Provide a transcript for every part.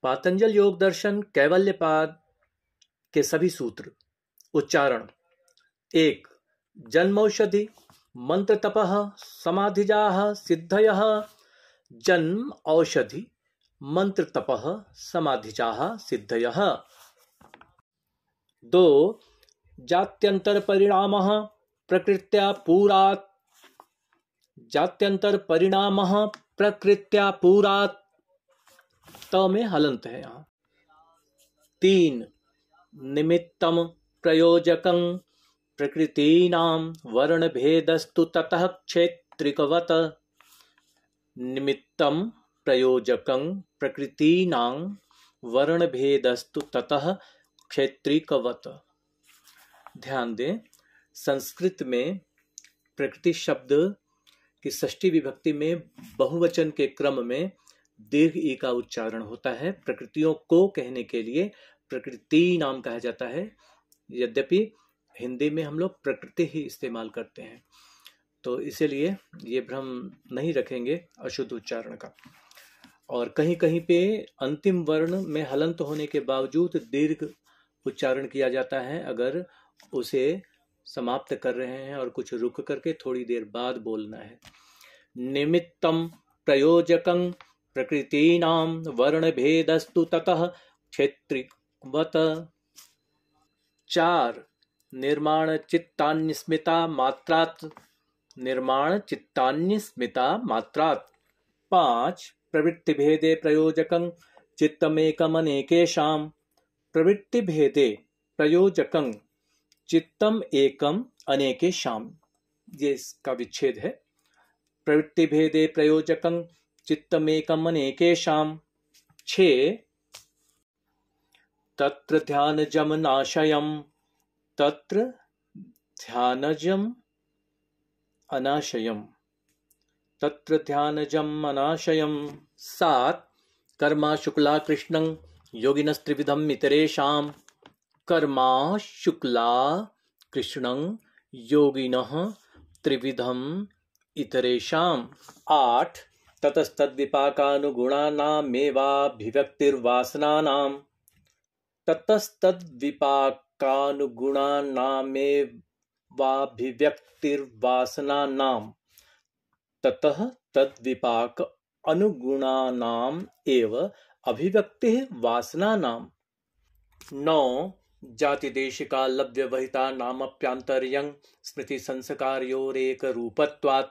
पातंजल योग दर्शन कैवल्यपाद के सभी सूत्र। उच्चारण। 1. जन्मौषधि मंत्र तपः समाधिजाः सिद्धयः। जन्म औषधि मंत्र तपः समाधिजाः सिद्धयः। 2. जात्यंतर परिणामः प्रकृत्या पूरात्। जात्यंतर परिणामः प्रकृत्या पूरात्। त में हलंत है यहाँ। 3. निमित्तम प्रयोजकं प्रकृतीनां वर्णभेदस्तु ततः क्षेत्रिकवत्। निमित्तम प्रयोजकं प्रकृतीनां वर्णभेदस्तु ततः क्षेत्रिकवत्। ध्यान दें, संस्कृत में प्रकृति शब्द की षष्ठी विभक्ति में बहुवचन के क्रम में दीर्घ ई का उच्चारण होता है। प्रकृतियों को कहने के लिए प्रकृति नाम कहा जाता है, यद्यपि हिंदी में हम लोग प्रकृति ही इस्तेमाल करते हैं, तो इसीलिए ये भ्रम नहीं रखेंगे अशुद्ध उच्चारण का। और कहीं कहीं पे अंतिम वर्ण में हलंत होने के बावजूद दीर्घ उच्चारण किया जाता है अगर उसे समाप्त कर रहे हैं और कुछ रुक करके थोड़ी देर बाद बोलना है। निमित्तम प्रयोजकं प्रकृतीनां वर्णभेदस्तु ततः क्षेत्रिकवत्। 4. निर्माण चित्तान्यस्मिता मात्रात्। निर्माण चित्तान्यस्मिता मात्रात्। 5. प्रवृत्ति भेदे प्रयोजकं चित्तमेकमनेकेषां। प्रवृत्ति भेदे प्रयोजकं चित्तम एकम अनेकेषां। ये इसका विच्छेद है। प्रवृत्ति भेदे प्रयोजकं चित्तमेकम अनेकेषां। 6. तत्र ध्यानजम नाशयम्। तत्र ध्यानजम अनाशयम्। तत्र ध्यानजम अनाशयम्। 7. कर्मा शुक्ला कृष्णं योगिनस्त्रिविधम् इतरेषाम्। कर्मा शुक्ला कृष्णं योगिनः त्रिविधम् इतरेषाम्। 8. ततस्तद्विपाकानुगुणानामेवाभिव्यक्तिर्वासनानाम्। ततस्तद्विपाकानुगुणानामेवाभिव्यक्तिर्वासनानाम्। ततः तद्विपाक अनुगुणानाम एव अभिव्यक्तिः वासनानाम्। 9. जाति देश काल व्यवहिता नामप्यांतर्यं स्मृति संस्कारयोरेक रूपत्वात्।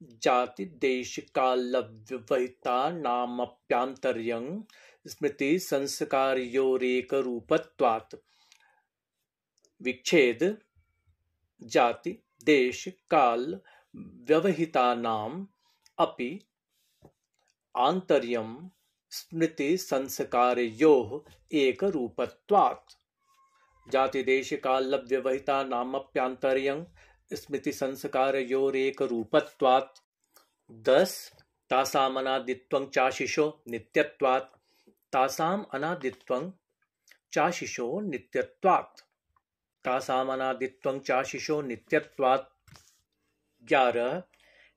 जाति देश काल व्यवहिता नामप्यांतर्यं स्मृति संस्कारयोरेक रूपत्वात्। विच्छेद। जाति देश काल व्यवहितानाम् अपि आंतर्यं स्मृति संस्कारयोः एक रूपत्वात्। जाति देश काल व्यवहिता नामप्यांतर्यं स्मृति संस्कारयोरेक रूपत्वात्। 10. तासाम् अनादित्वं चाशिषो नित्यत्वात्। तासाम् अनादित्वं चाशिषो नित्यत्वात्। तासाम् अनादित्वं चाशिषो नित्यत्वात्। 11.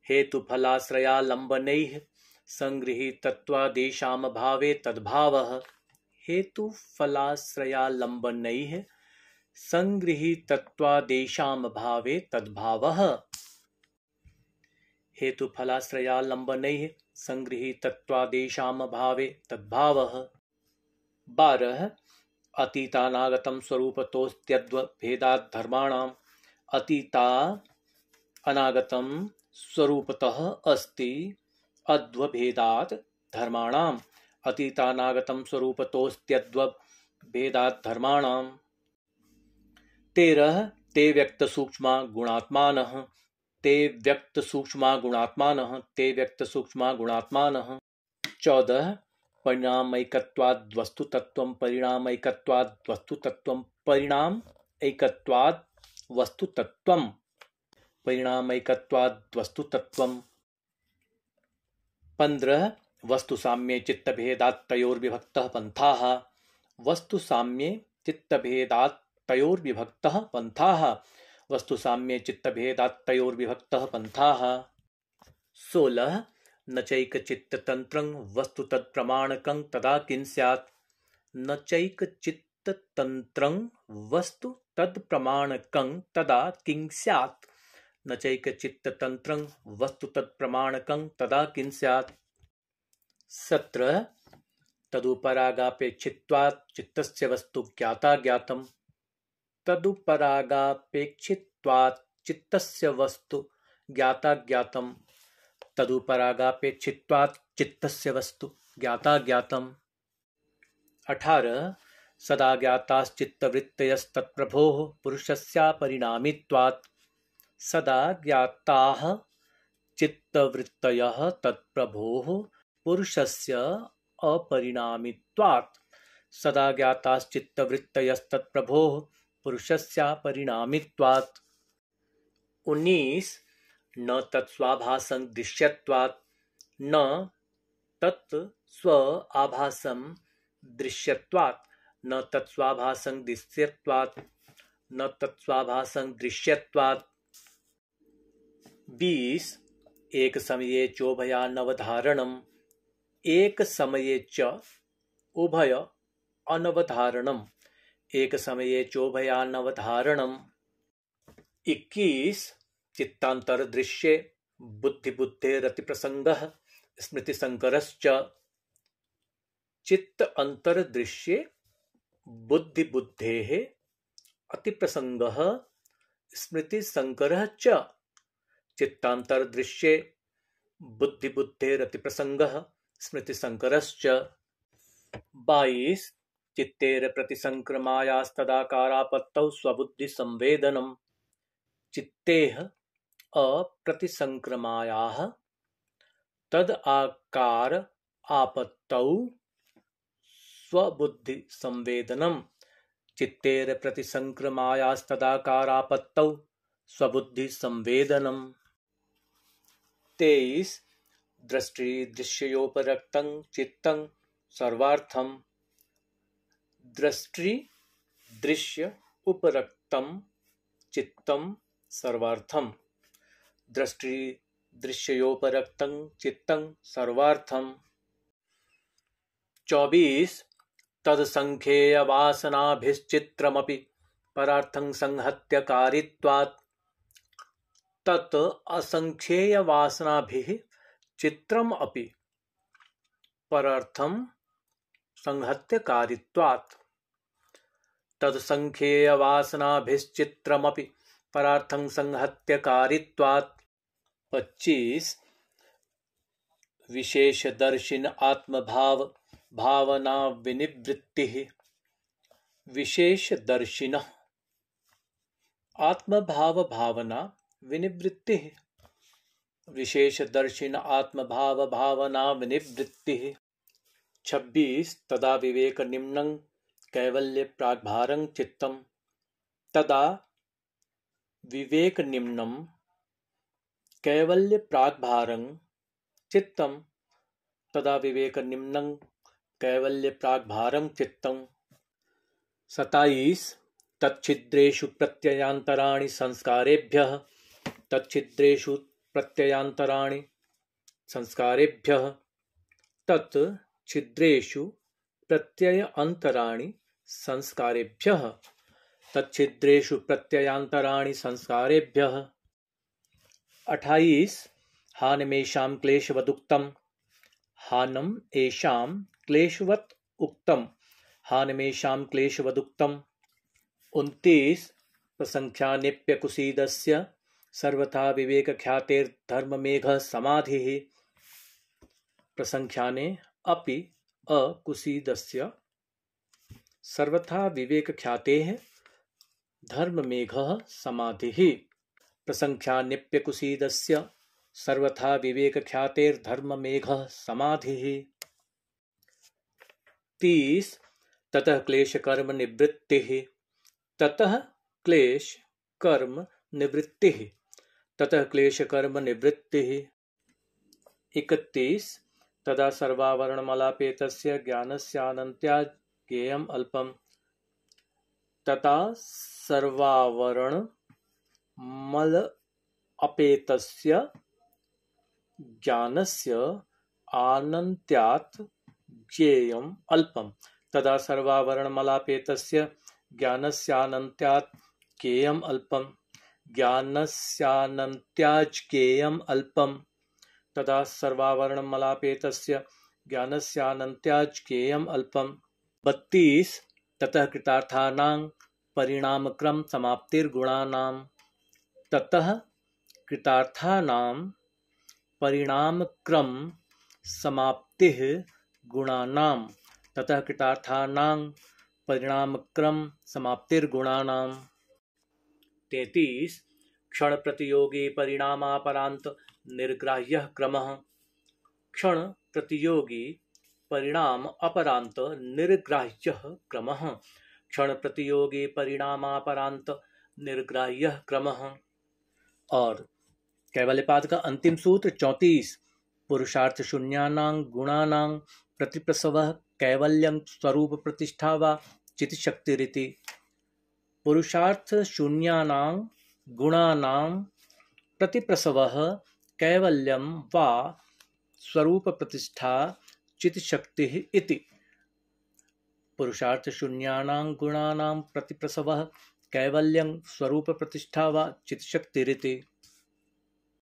हेतुफलाश्रयालंबनैः संगृहीतत्वादेशाम् भावे तद्भावः। हेतुफलाश्रयालंबनैः संगृहीतत्वादेशाम् भावे तद्भावः। हेतुफलाश्रयालंबनैः संगृहीतत्वादेशाम् भावे तद्भावः। 12. अतीतानागतं स्वरूपतोस्त्यद्वभेदात् धर्माणाम्। अतीता अनागतं स्वरूपतः अस्ति अद्वभेदात् धर्माणाम्। अतीतानागतं स्वरूपतोस्त्यद्वभेदात् धर्माणाम्। 13. ते व्यक्त सूक्ष्मा गुणात्मानः। ते व्यक्त सूक्ष्मा गुणात्मानः। ते व्यक्त सूक्ष्मा गुणात्मानः। 14. परिणामैकत्वाद् वस्तुतत्वं परिणामैकत्वाद् वस्तुतत्वं परिणामैकत्वाद् वस्तुतत्वं परिणामैकत्वाद् वस्तुतत्वं। 15. वस्तुसाम्ये चित्तभेदात् तयोर्विभक्तः पन्थाः। वस्तुसाम्ये चित्तभेदात् तयोर्विभक्तः पन्थाः। वस्तुसाम्ये चित्तभेदात् तयोर्विभक्तः पन्थाः। 16. न चैकचित्ततन्त्रं वस्तु तत्प्रमाणकं तदा किं स्यात्। न चैकचित्ततन्त्रं वस्तु तत्प्रमाणकं तदा किं स्यात्। न चैकचित्ततन्त्रं वस्तु तत्प्रमाणकं तदा किं स्यात्। 17 तदुपरागापेक्षित्वात् चित्तस्य वस्तु ज्ञाता ज्ञातम्। तदुपरागापेक्षित्वात् चित्तस्य वस्तु ज्ञाता ज्ञातम्। तदुपरागापेक्षित्वात् चित्तस्य वस्तु ज्ञाता ज्ञातम्। 18 सदा ज्ञाताश्चित्तवृत्तयस्तत्प्रभोः पुरुषस्यापरिणामित्वात्। सदा ज्ञाताः चित्तवृत्तयः तत्प्रभोः पुरुषस्य अपरिणामित्वात्। सदा ज्ञाताश्चित्तवृत्तयस्तत्प्रभोः पुरुषस्यापरिणामित्वात्। 19 न तत्स्वाभासं दृश्यत्वात्। न तत्स्व आभासं दृश्यत्वात्। न तत्स्वाभासं दृश्यत्वात्। न तत्स्वाभासं दृश्यत्वात्। 20 एक समये चोभयानवधारणम्। एक समये च उभय अनवधारणम्। एक समये चोभयानवधारणम्। 21 चित्तान्तरदृश्ये बुद्धिबुद्धेरतिप्रसङ्गः स्मृतिसङ्करश्च। चित्त अंतरदृश्ये बुद्धिबुद्धेः अतिप्रसङ्गः स्मृतिसङ्करः च। चित्तान्तरदृश्ये बुद्धिबुद्धेरतिप्रसङ्गः स्मृतिसङ्करश्च। 22 चित्तेरप्रतिसङ्क्रमायास्तदाकारापत्तौ स्वबुद्धिसंवेदनम्। चित्तेः अप्रतिसङ्क्रमायाः तद आकार आपत्तौ स्वबुद्धिसंवेदनम्। चित्तेरप्रतिसङ्क्रमायास्तदाकारापत्तौ स्वबुद्धिसंवेदनम्। 23 दृष्टिदृश्ययोपरक्तं चित्तं सर्वार्थम्। दृष्टिदृश्य उपरक्तं चित्तं सर्वार्थम्। दृष्टिदृश्ययोपरक्तं चित्तं सर्वार्थम्। 24 तत्सङ्ख्येयवासनाभिश्चित्रमपि परार्थं संहत्यकारित्वात्। तत् असङ्ख्येयवासनाभिः चित्रम् अपि परार्थं संहत्यकारित्वात्। तत्सङ्ख्येयवासनाभिश्चित्रमपि परार्थं संहत्यकारित्वात्। 25 विशेषदर्शिन आत्मभाव भावना विनिवृत्तिः। विशेषदर्शिनः आत्मभाव भावना विनिवृत्तिः। विशेषदर्शिन आत्मभाव भावना विनिवृत्तिः। 26 तदा विवेक निम्नं कैवल्य प्राग्भारं चित्तं। तदा विवेक निम्नं कैवल्य प्राग्भारं चित्तं। तदा विवेक निम्नं कैवल्य प्राग्भारं चित्तं। 27 तच्छिद्रेषु प्रत्ययान्तराणि संस्कारेभ्यः। तच्छिद्रेषु प्रत्ययान्तराणि संस्कारेभ्यः। तत् छिद्रेषु प्रत्यय अंतराणि संस्कारेभ्यः। तच्छिद्रेषु प्रत्ययान्तराणि संस्कारेभ्यः। 28 हानमेषां क्लेशवदुक्तं। हानम् एषां क्लेशवत् उक्तं। हानमेषां क्लेशवदुक्तं। 29 प्रसङ्ख्यानेऽप्यकुसीदस्य सर्वथा विवेकख्यातेर्धर्ममेघः समाधिः। प्रसङ्ख्याने अपि अकुसीदस्य सर्वथा विवेकख्यातेः धर्ममेघः समाधिः। प्रसङ्ख्यानेऽप्यकुसीदस्य सर्वथा विवेकख्यातेर्धर्ममेघः समाधिः। 30 ततः क्लेशकर्म निवृत्तिः। ततः क्लेशकर्म निवृत्तिः। ततः क्लेशकर्म निवृत्तिः। 31 तदा सर्वावरणमलापेतस्य ज्ञानस्यानन्त्या ज्ञेयम् अल्पम्। तथा सर्वावरणमलापेतस्य ज्ञानस्य आनन्त्यात् ज्ञेयम् अल्पम् तदा सर्वावरणमलापेतस्य ज्ञानस्यानन्त्यात् ज्ञेयम् अल्पम् ज्ञानस्यानन्त्याज्ञेयम् अल्पम् तदा सर्वावरणमलापेतस्य ज्ञानस्यानन्त्याज्ञेयम् अल्पम् 32 ततः कृतार्थानां परिणामक्रम समाप्तिर्गुणानां ततः कृतार्थानां परिणामक्रम समाप्तिः गुणानां ततः कृतार्थानां परिणामक्रम समाप्तिर्गुणानां 33 क्षण प्रतियोगी परिणामापरांत निर्ग्राह्य क्रमः क्षण प्रतियोगी परिणाम अपरांत निर्ग्राह्य क्रमः क्षण प्रतियोगी परिणामापरांत निर्ग्राह्य क्रमः। और कैवल्यपाद का अंतिम सूत्र 34 पुरुषार्थ शून्यानां गुणानां प्रतिप्रसवः कैवल्यं स्वरूप प्रतिष्ठा वा चित्शक्तिरिति। पुरुषार्थ शून्यानां गुणानां प्रतिप्रसवः कैवल्यं वा स्वरूप प्रतिष्ठा चित्शक्तिः इति। पुरुषार्थ शून्यानां गुणानां प्रतिप्रसवः कैवल्यं स्वरूप प्रतिष्ठा वा चित्शक्तिरिति।